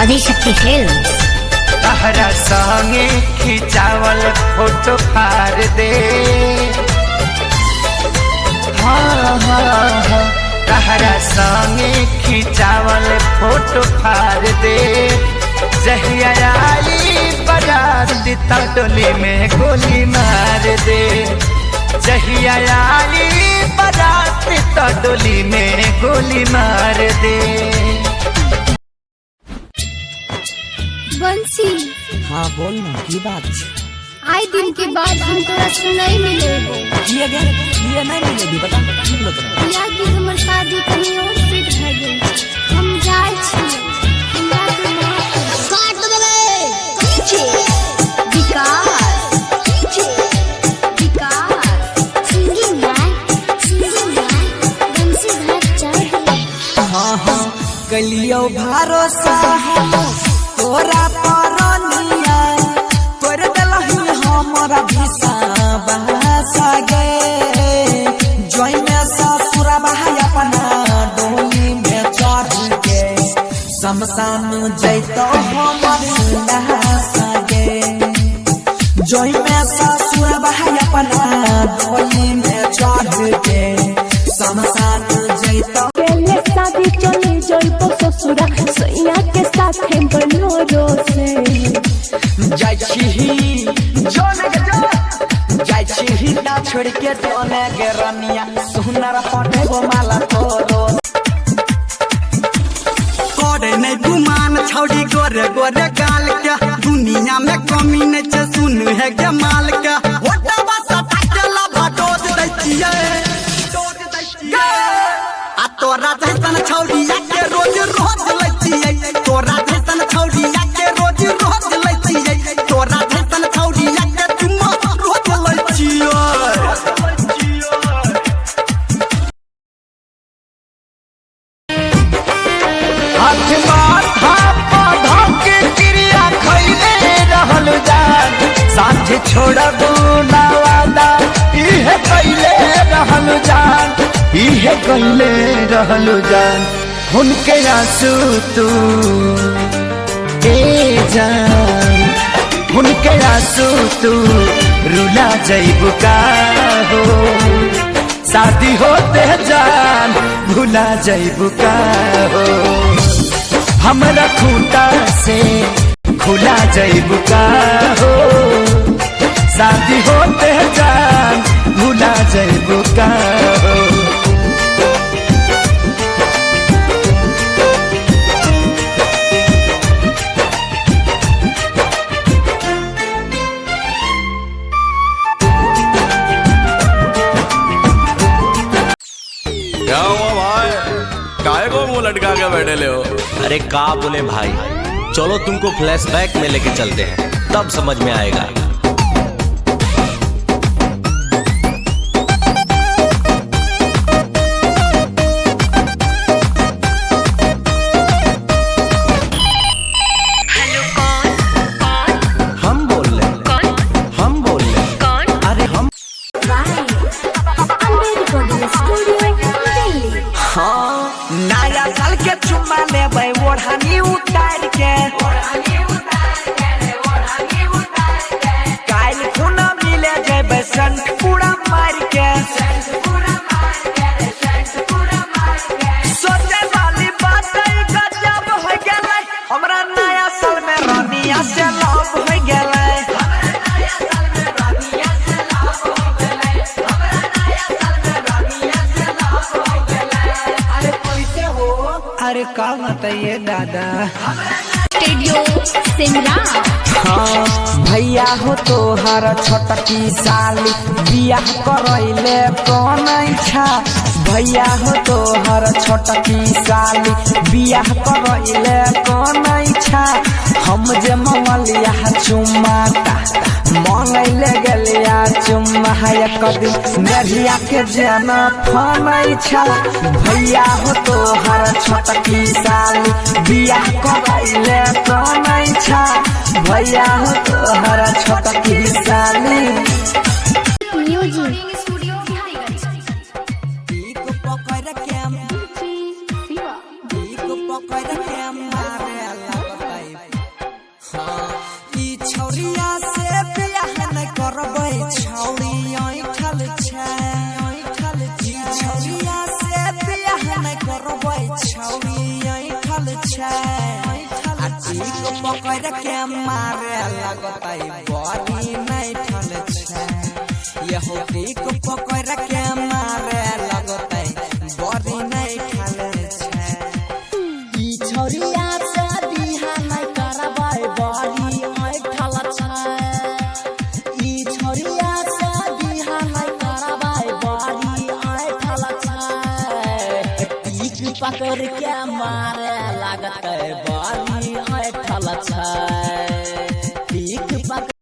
Adishakti films. तहरा संगे खिंचावल photo फाड़ दे, तहरा संगे खिंचावल फोटो फाड़ दे। जहिया आई बारात त डोली में गोली मार दे, जहिया आई बारात त डोली में गोली मार दे। बंसी, हाँ बोल ना, की बात? आए दिन के बाद हम तोरा से नहीं मिले ये नहीं मिलेगी, बता की बोलत रह? या कि हमर शादी कहीं और सेट भ गेल छै, हम जाय छी। हमरा के माफ कर दे। विकास सिंगिंग बंसी घर चढ़। हाँ कलियो भरोसा तोरा परनिया कर देलही हमरा भिसा बहसा गे। जोई में ससुरा बहाय अपना डोली में चढ़ के शमशान जैतो हमर नहासा गे। जोई में ससुरा बहाय अपना डोली में चढ़ के शमशान जैतो। शादी चली जइबो ससुरा सैया के साथ बनोरो से। जाय छी ना छोड़ के दोने के रनिया सुनर पटे गो माला तोरो। करे नहीं गुमान छौड़ी गोरे गोरे गाल के, दुनिया में कमी नहीं छे सुन है के माल के। होटा बसा टाकला भटोज दै छियै आ तोरा जैसन छौड़िया के रोज रोज लै छियै, तोरा जैसन छौड़िया के रोज रोज लै छियै, तोरा जैसन छौड़िया के तुम रोज लै छियै। हाथ माथा पौधा के क्रिया खैले रहल जान, साथ छोड़बू ना वादा इहे कैले रहल जान, इहे कैले रहल जान। उनके आंसू तू ए जान, उनके आंसू तू रुला जइबू का हो। शादी होते जान भुला जइबू का हो, हमरा खूंटा से खुला जइबू का हो। शादी होते जान भुला जइबू का हो। क्या हुआ भाई, काहे को मुंह लटका के बैठे ले हो? अरे का बोले भाई, चलो तुमको फ्लैशबैक में लेके चलते हैं, तब समझ में आएगा। हेलो कौन? हम बोल रहे कौन? अरे हम हाँ नया साल के चुम्मा लेबै ओढ़नी उतार के। काल खुना मिले जेबै संठ पूरा मार के। सोचे वाली बात गजब हो गेलै, हमरा नया साल में रानिया से लव हो गेलै। अरे का बताइए दादा। स्टूडियो सिमरा। हाँ भैया हो तोहर छोटकी साली बियाह करैले कौन इच्छा। भैया हो तोहर छोटकी साली बियाह करैले कौन इच्छा। हम जे मंगलिया चुम्मा मंगैले गलिया चुम्मा एक दिन मेरिया के जना फोन इच्छा। भैया हो तोहर छोटकी साली बियाह करैले कौन इच्छा। भैया हो तोहर छोटकी साली। म्यूजिक पकड़ के मारे छै आ टीक पकड़ के मारे लगतै बड़ी नहीं ठल छै यहो टीक पकड़ के मारे लगतै बड़ी नहीं ठल छै ई छोरिया से बिहान नहीं करबै बड़ी ऐठल छै ई छोरिया से बिहान नहीं करबै बड़ी ऐठल छै टीक पकड़ के मारे लागतै बड़ी ऐठल छै।